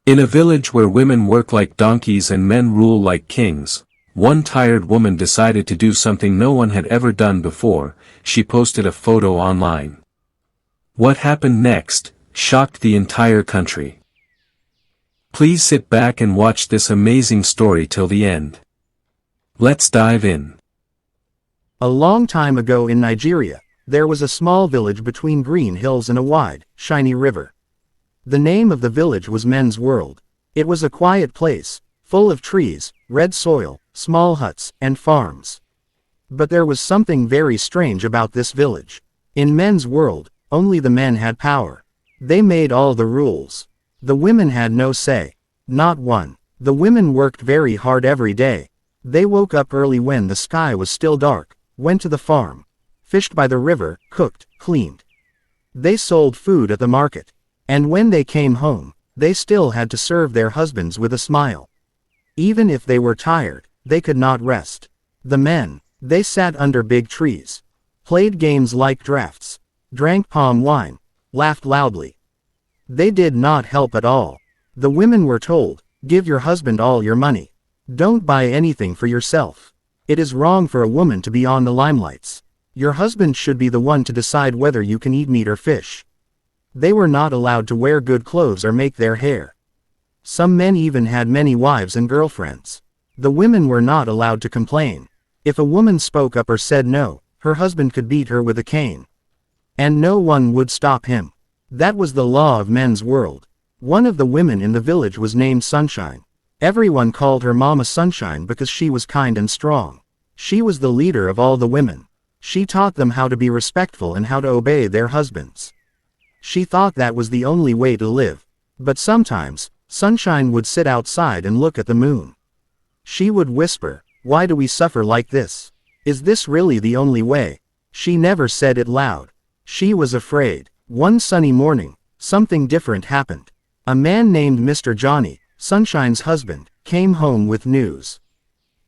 In a village where women work like donkeys and men rule like kings, one tired woman decided to do something no one had ever done before. She posted a photo online. What happened next shocked the entire country. Please sit back and watch this amazing story till the end. Let's dive in. A long time ago in Nigeria, there was a small village between green hills and a wide, shiny river. The name of the village was Men's World. It was a quiet place, full of trees, red soil, small huts, and farms. But there was something very strange about this village. In Men's World, only the men had power. They made all the rules. The women had no say. Not one. The women worked very hard every day. They woke up early when the sky was still dark, went to the farm, fished by the river, cooked, cleaned. They sold food at the market. And when they came home, they still had to serve their husbands with a smile. Even if they were tired, they could not rest. The men, they sat under big trees, played games like drafts, drank palm wine, laughed loudly. They did not help at all. The women were told, give your husband all your money. Don't buy anything for yourself. It is wrong for a woman to be on the limelights. Your husband should be the one to decide whether you can eat meat or fish. They were not allowed to wear good clothes or make their hair. Some men even had many wives and girlfriends. The women were not allowed to complain. If a woman spoke up or said no, her husband could beat her with a cane. And no one would stop him. That was the law of Men's World. One of the women in the village was named Sunshine. Everyone called her Mama Sunshine because she was kind and strong. She was the leader of all the women. She taught them how to be respectful and how to obey their husbands. She thought that was the only way to live. But sometimes, Sunshine would sit outside and look at the moon. She would whisper, "Why do we suffer like this? Is this really the only way?" She never said it loud. She was afraid. One sunny morning, something different happened. A man named Mr. Johnny, Sunshine's husband, came home with news.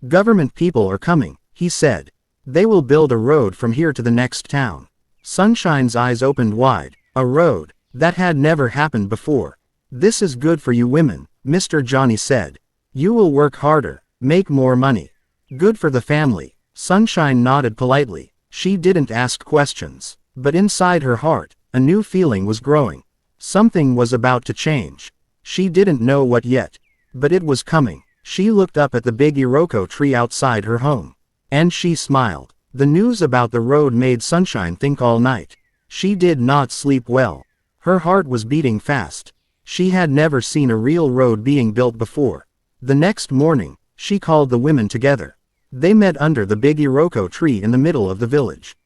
"Government people are coming," he said. "They will build a road from here to the next town." Sunshine's eyes opened wide. A road. That had never happened before. "This is good for you women," Mr. Johnny said. "You will work harder, make more money. Good for the family." Sunshine nodded politely. She didn't ask questions. But inside her heart, a new feeling was growing. Something was about to change. She didn't know what yet. But it was coming. She looked up at the big Iroko tree outside her home. And she smiled. The news about the road made Sunshine think all night. She did not sleep well. Her heart was beating fast. She had never seen a real road being built before. The next morning, she called the women together. They met under the big Iroko tree in the middle of the village.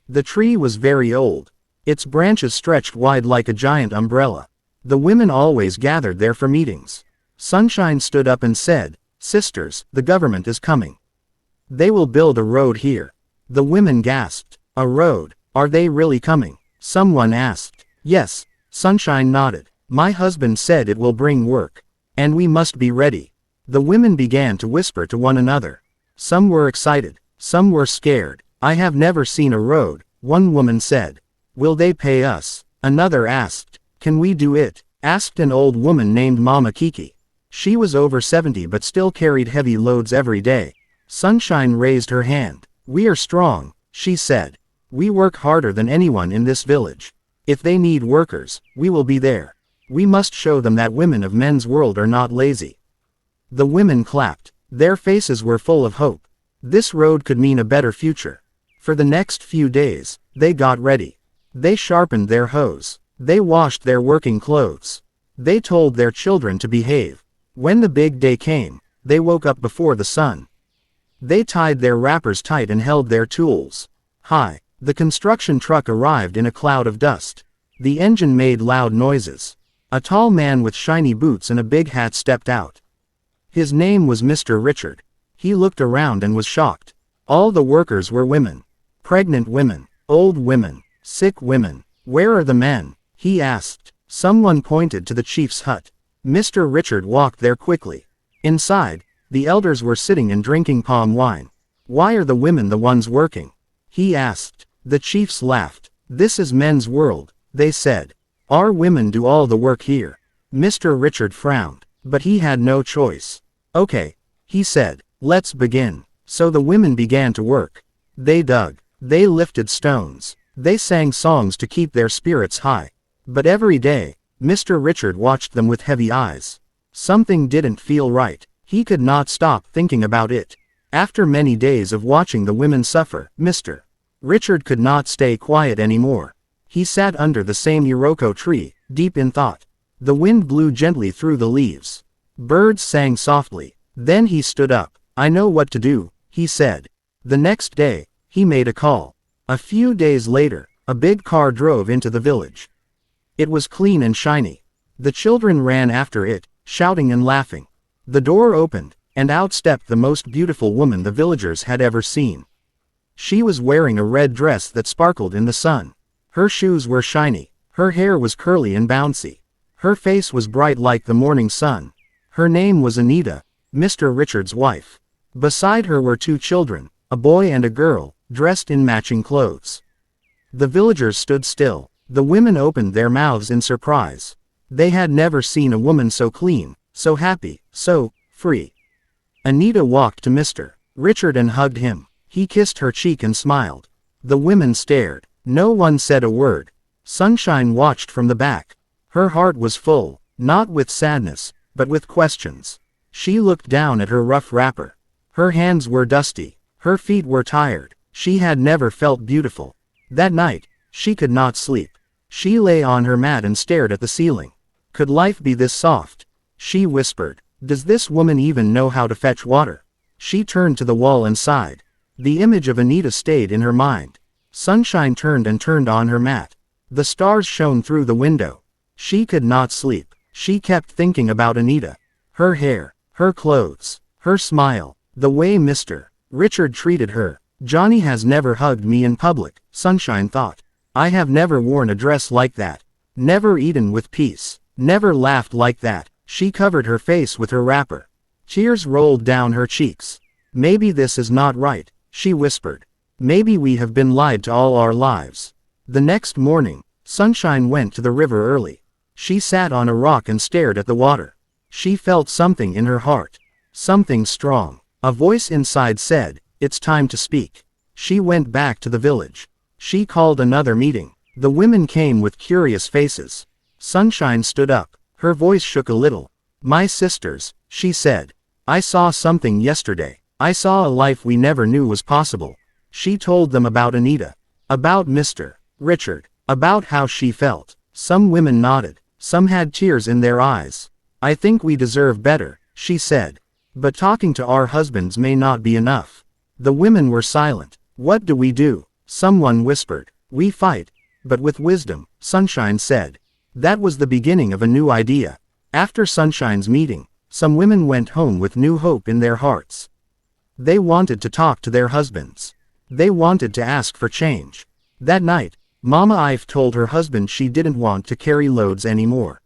The tree was very old. Its branches stretched wide like a giant umbrella. The women always gathered there for meetings. Sunshine stood up and said, "Sisters, the government is coming. They will build a road here." The women gasped. "A road? Are they really coming?" Someone asked. "Yes," Sunshine nodded. "My husband said it will bring work. And we must be ready." The women began to whisper to one another. Some were excited, some were scared. "I have never seen a road," one woman said. "Will they pay us?" Another asked. "Can we do it?" asked an old woman named Mama Kiki. She was over 70 but still carried heavy loads every day. Sunshine raised her hand. "We are strong," she said. "We work harder than anyone in this village. If they need workers, we will be there. We must show them that women of Men's World are not lazy." The women clapped. Their faces were full of hope. This road could mean a better future. For the next few days, they got ready. They sharpened their hoes. They washed their working clothes. They told their children to behave. When the big day came, they woke up before the sun. They tied their wrappers tight and held their tools high. The construction truck arrived in a cloud of dust. The engine made loud noises. A tall man with shiny boots and a big hat stepped out. His name was Mr. Richard. He looked around and was shocked. All the workers were women. Pregnant women, old women, sick women. "Where are the men?" he asked. Someone pointed to the chief's hut. Mr. Richard walked there quickly. Inside, the elders were sitting and drinking palm wine. "Why are the women the ones working?" he asked. The chiefs laughed. "This is Men's World," they said. "Our women do all the work here. Mr. Richard frowned, but he had no choice. Okay, he said, let's begin. So the women began to work. They dug. They lifted stones. They sang songs to keep their spirits high. But every day, Mr. Richard watched them with heavy eyes. Something didn't feel right. He could not stop thinking about it. After many days of watching the women suffer, Mr. Richard could not stay quiet anymore. He sat under the same iroko tree, deep in thought. The wind blew gently through the leaves. Birds sang softly. Then he stood up. I know what to do, he said. The next day, he made a call. A few days later, a big car drove into the village. It was clean and shiny. The children ran after it, shouting and laughing. The door opened, and out stepped the most beautiful woman the villagers had ever seen. She was wearing a red dress that sparkled in the sun. Her shoes were shiny. Her hair was curly and bouncy. Her face was bright like the morning sun. Her name was Anita, Mr. Richard's wife. Beside her were two children, a boy and a girl, dressed in matching clothes. The villagers stood still. The women opened their mouths in surprise. They had never seen a woman so clean, so happy, so free. Anita walked to Mr. Richard and hugged him. He kissed her cheek and smiled. The women stared. No one said a word. Sunshine watched from the back. Her heart was full, not with sadness, but with questions. She looked down at her rough wrapper. Her hands were dusty. Her feet were tired. She had never felt beautiful. That night, she could not sleep. She lay on her mat and stared at the ceiling. Could life be this soft? She whispered. Does this woman even know how to fetch water? She turned to the wall and sighed. The image of Anita stayed in her mind. Sunshine turned and turned on her mat. The stars shone through the window. She could not sleep. She kept thinking about Anita. Her hair, her clothes, her smile, the way Mr. Richard treated her. Johnny has never hugged me in public, Sunshine thought. I have never worn a dress like that. Never eaten with peace. Never laughed like that. She covered her face with her wrapper. Tears rolled down her cheeks. Maybe this is not right, she whispered. Maybe we have been lied to all our lives. The next morning, Sunshine went to the river early. She sat on a rock and stared at the water. She felt something in her heart. Something strong. A voice inside said, it's time to speak. She went back to the village. She called another meeting. The women came with curious faces. Sunshine stood up. Her voice shook a little. My sisters, she said. I saw something yesterday. I saw a life we never knew was possible. She told them about Anita. About Mr. Richard. About how she felt. Some women nodded. Some had tears in their eyes. I think we deserve better, she said. But talking to our husbands may not be enough. The women were silent. What do we do? Someone whispered. We fight. But with wisdom, Sunshine said. That was the beginning of a new idea. After Sunshine's meeting, some women went home with new hope in their hearts. They wanted to talk to their husbands. They wanted to ask for change. That night, Mama Ife told her husband she didn't want to carry loads anymore.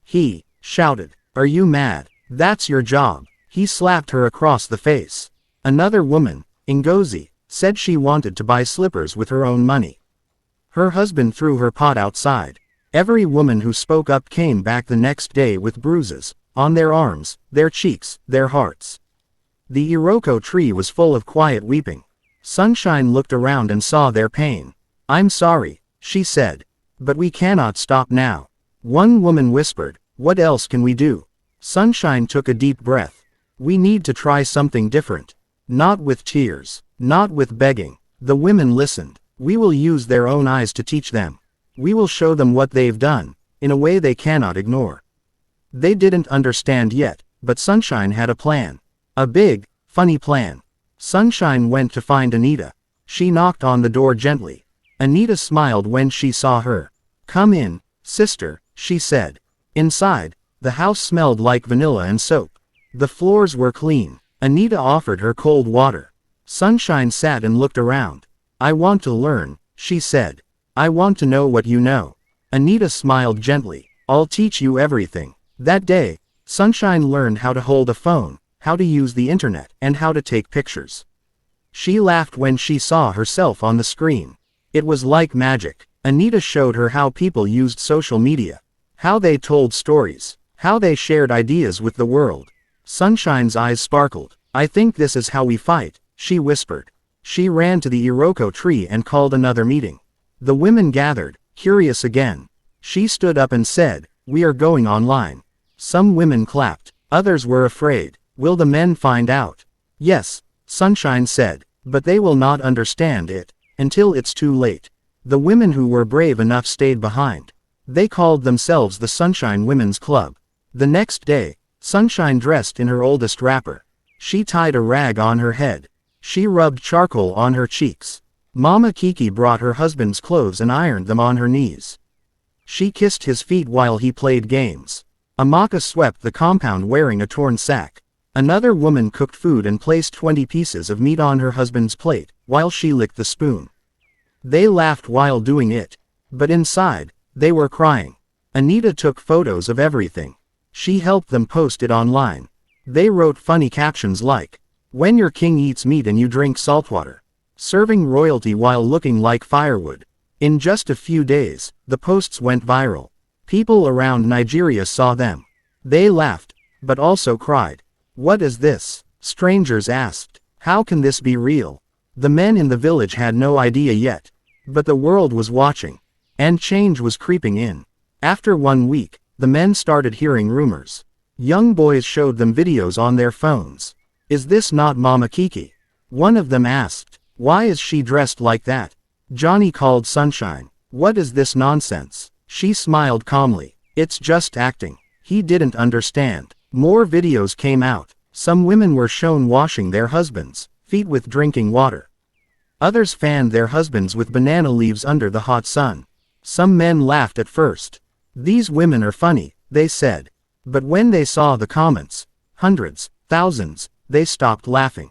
He shouted, are you mad? That's your job. He slapped her across the face. Another woman, Ngozi, said she wanted to buy slippers with her own money. Her husband threw her pot outside. Every woman who spoke up came back the next day with bruises, on their arms, their cheeks, their hearts. The iroko tree was full of quiet weeping. Sunshine looked around and saw their pain. I'm sorry, she said. But we cannot stop now. One woman whispered, what else can we do? Sunshine took a deep breath. We need to try something different. Not with tears. Not with begging. The women listened. We will use their own eyes to teach them. We will show them what they've done, in a way they cannot ignore. They didn't understand yet, but Sunshine had a plan. A big, funny plan. Sunshine went to find Anita. She knocked on the door gently. Anita smiled when she saw her. Come in, sister, she said. Inside, the house smelled like vanilla and soap. The floors were clean. Anita offered her cold water. Sunshine sat and looked around. I want to learn, she said. I want to know what you know. Anita smiled gently. I'll teach you everything. That day, Sunshine learned how to hold a phone, how to use the internet, and how to take pictures. She laughed when she saw herself on the screen. It was like magic. Anita showed her how people used social media, how they told stories, How they shared ideas with the world. Sunshine's eyes sparkled. I think this is how we fight, she whispered. She ran to the Iroko tree and called another meeting. The women gathered, curious again. She stood up and said, we are going online. Some women clapped. Others were afraid. Will the men find out? Yes, Sunshine said, but they will not understand it until it's too late. The women who were brave enough stayed behind. They called themselves the Sunshine Women's Club. The next day, Sunshine dressed in her oldest wrapper. She tied a rag on her head. She rubbed charcoal on her cheeks. Mama Kiki brought her husband's clothes and ironed them on her knees. She kissed his feet while he played games. Amaka swept the compound wearing a torn sack. Another woman cooked food and placed 20 pieces of meat on her husband's plate, while she licked the spoon. They laughed while doing it. But inside, they were crying. Anita took photos of everything. She helped them post it online. They wrote funny captions like, when your king eats meat and you drink saltwater. Serving royalty while looking like firewood. In just a few days, the posts went viral. People around Nigeria saw them. They laughed, but also cried. What is this? Strangers asked. How can this be real? The men in the village had no idea yet. But the world was watching. And change was creeping in. After 1 week, the men started hearing rumors. Young boys showed them videos on their phones. Is this not Mama Kiki? One of them asked. Why is she dressed like that? Johnny called Sunshine. What is this nonsense? She smiled calmly. It's just acting. He didn't understand. More videos came out. Some women were shown washing their husbands' feet with drinking water. Others fanned their husbands with banana leaves under the hot sun. Some men laughed at first. These women are funny, they said. But when they saw the comments, hundreds, thousands, they stopped laughing.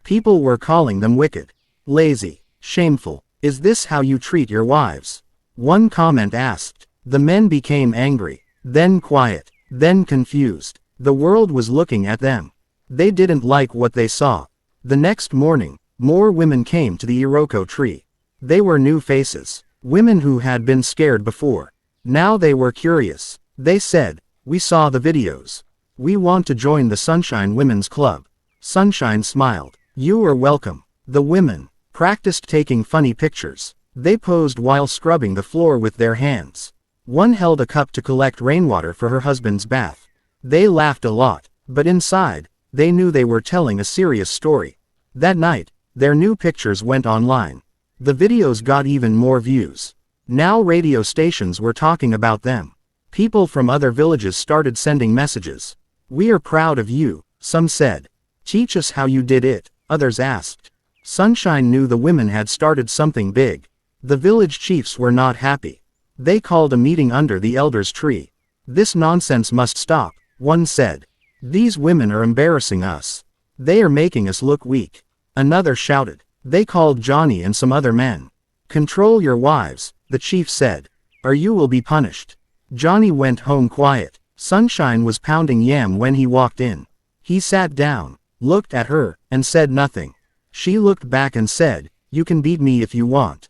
People were calling them wicked, lazy, shameful. Is this how you treat your wives? One comment asked. The men became angry, then quiet, then confused. The world was looking at them. They didn't like what they saw. The next morning, more women came to the Iroko tree. They were new faces, women who had been scared before. Now they were curious. They said, we saw the videos. We want to join the Sunshine Women's Club. Sunshine smiled. You are welcome. The women practiced taking funny pictures. They posed while scrubbing the floor with their hands. One held a cup to collect rainwater for her husband's bath. They laughed a lot, but inside, they knew they were telling a serious story. That night, their new pictures went online. The videos got even more views. Now radio stations were talking about them. People from other villages started sending messages. We are proud of you, some said. Teach us how you did it, others asked. Sunshine knew the women had started something big. The village chiefs were not happy. They called a meeting under the elders' tree. This nonsense must stop, one said. These women are embarrassing us. They are making us look weak. Another shouted. They called Johnny and some other men. Control your wives, the chief said, or you will be punished. Johnny went home quiet. Sunshine was pounding yam when he walked in. He sat down, looked at her, and said nothing. She looked back and said, you can beat me if you want.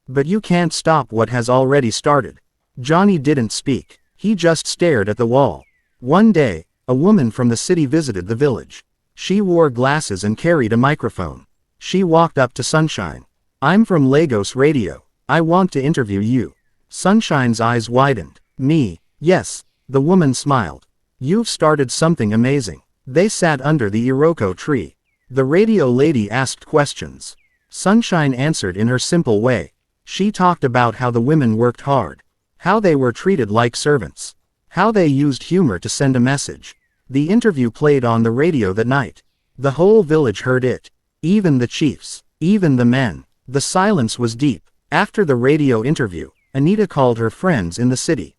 But you can't stop what has already started. Johnny didn't speak. He just stared at the wall. One day, a woman from the city visited the village. She wore glasses and carried a microphone. She walked up to Sunshine. I'm from Lagos Radio. I want to interview you. Sunshine's eyes widened. Me? Yes. The woman smiled. You've started something amazing. They sat under the Iroko tree. The radio lady asked questions. Sunshine answered in her simple way. She talked about how the women worked hard. How they were treated like servants. How they used humor to send a message. The interview played on the radio that night. The whole village heard it. Even the chiefs. Even the men. The silence was deep. After the radio interview, Anita called her friends in the city.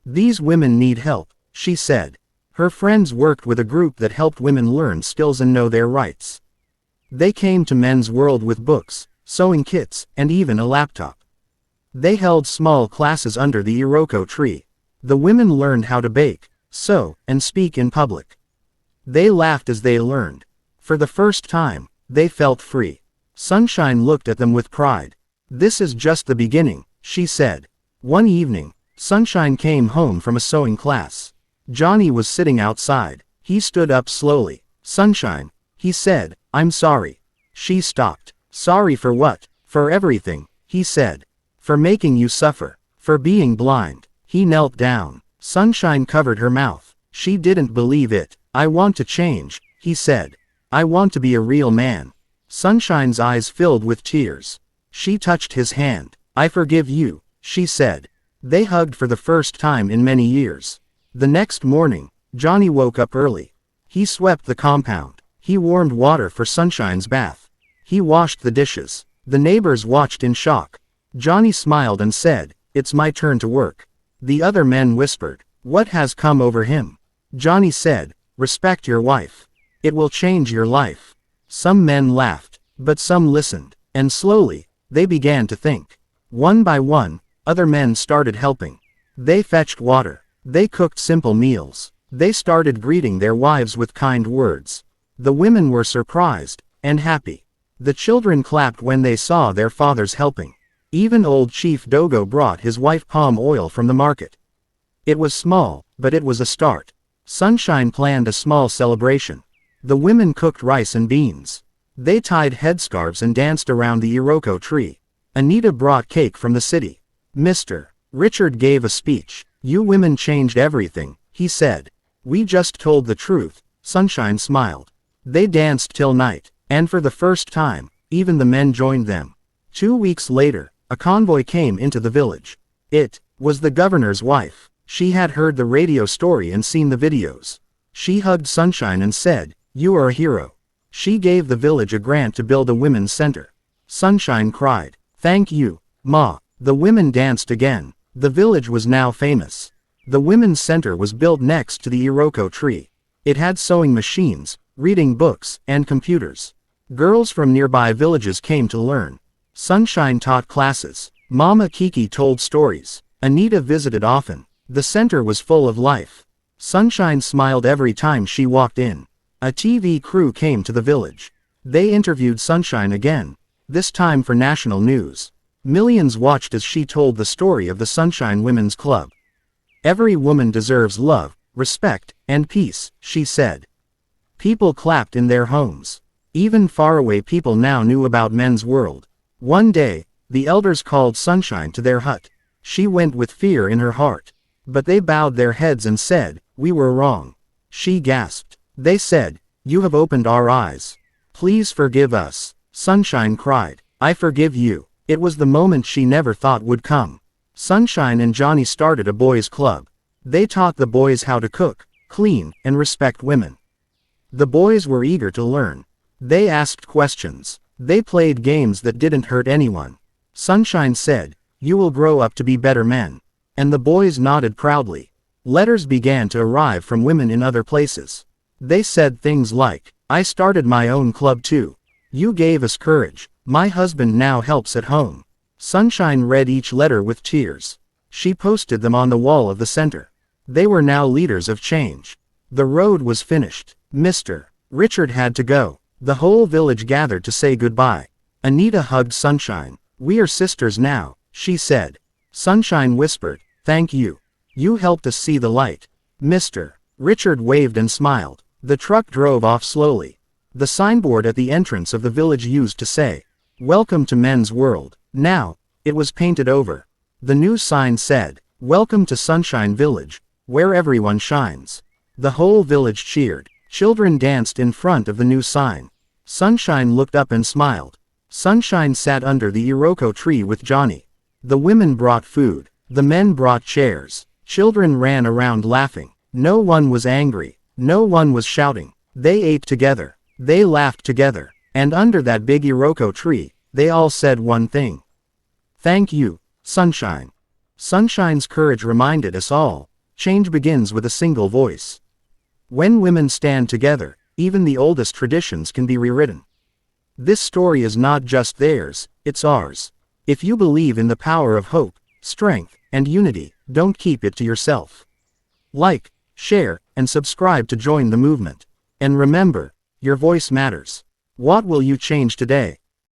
These women need help, she said. Her friends worked with a group that helped women learn skills and know their rights. They came to Men's World with books, sewing kits, and even a laptop. They held small classes under the Iroko tree. The women learned how to bake, sew, and speak in public. They laughed as they learned. For the first time, they felt free. Sunshine looked at them with pride. This is just the beginning, she said. One evening, Sunshine came home from a sewing class. Johnny was sitting outside. He stood up slowly. "Sunshine," he said, "I'm sorry." She stopped. "Sorry for what?" "For everything," he said. "For making you suffer. For being blind." He knelt down. Sunshine covered her mouth. She didn't believe it. "I want to change," he said. "I want to be a real man." Sunshine's eyes filled with tears. She touched his hand. "I forgive you," she said. They hugged for the first time in many years. The next morning, Johnny woke up early. He swept the compound. He warmed water for Sunshine's bath. He washed the dishes. The neighbors watched in shock. Johnny smiled and said, "It's my turn to work." The other men whispered, "What has come over him?" Johnny said, "Respect your wife. It will change your life." Some men laughed, but some listened, and slowly, they began to think. One by one, other men started helping. They fetched water. They cooked simple meals. They started greeting their wives with kind words. The women were surprised and happy. The children clapped when they saw their fathers helping. Even old Chief Dogo brought his wife palm oil from the market. It was small, but it was a start. Sunshine planned a small celebration. The women cooked rice and beans. They tied headscarves and danced around the Iroko tree. Anita brought cake from the city. Mr. Richard gave a speech. "You women changed everything," he said. "We just told the truth." Sunshine smiled. They danced till night, and for the first time, even the men joined them. 2 weeks later, a convoy came into the village. It was the governor's wife. She had heard the radio story and seen the videos. She hugged Sunshine and said, "You are a hero." She gave the village a grant to build a women's center. Sunshine cried, "Thank you, Ma." The women danced again. The village was now famous. The women's center was built next to the Iroko tree. It had sewing machines, reading books, and computers. Girls from nearby villages came to learn. Sunshine taught classes. Mama Kiki told stories. Anita visited often. The center was full of life. Sunshine smiled every time she walked in. A TV crew came to the village. They interviewed Sunshine again, this time for national news. Millions watched as she told the story of the Sunshine Women's Club. "Every woman deserves love, respect, and peace," she said. People clapped in their homes. Even faraway people now knew about Men's World. One day, the elders called Sunshine to their hut. She went with fear in her heart. But they bowed their heads and said, "We were wrong." She gasped. They said, "You have opened our eyes. Please forgive us." Sunshine cried, "I forgive you." It was the moment she never thought would come. Sunshine and Johnny started a boys' club. They taught the boys how to cook, clean, and respect women. The boys were eager to learn. They asked questions. They played games that didn't hurt anyone. Sunshine said, "You will grow up to be better men." And the boys nodded proudly. Letters began to arrive from women in other places. They said things like, "I started my own club too. You gave us courage. My husband now helps at home." Sunshine read each letter with tears. She posted them on the wall of the center. They were now leaders of change. The road was finished. Mr. Richard had to go. The whole village gathered to say goodbye. Anita hugged Sunshine. "We are sisters now," she said. Sunshine whispered, "Thank you. You helped us see the light." Mr. Richard waved and smiled. The truck drove off slowly. The signboard at the entrance of the village used to say, "Welcome to Men's World." Now, it was painted over. The new sign said, "Welcome to Sunshine Village, where everyone shines." The whole village cheered. Children danced in front of the new sign. Sunshine looked up and smiled. Sunshine sat under the Iroko tree with Johnny. The women brought food. The men brought chairs. Children ran around laughing. No one was angry. No one was shouting. They ate together. They laughed together. And under that big Iroko tree, they all said one thing. "Thank you, Sunshine." Sunshine's courage reminded us all, change begins with a single voice. When women stand together, even the oldest traditions can be rewritten. This story is not just theirs, it's ours. If you believe in the power of hope, strength, and unity, don't keep it to yourself. Like, share, and subscribe to join the movement. And remember, your voice matters. What will you change today?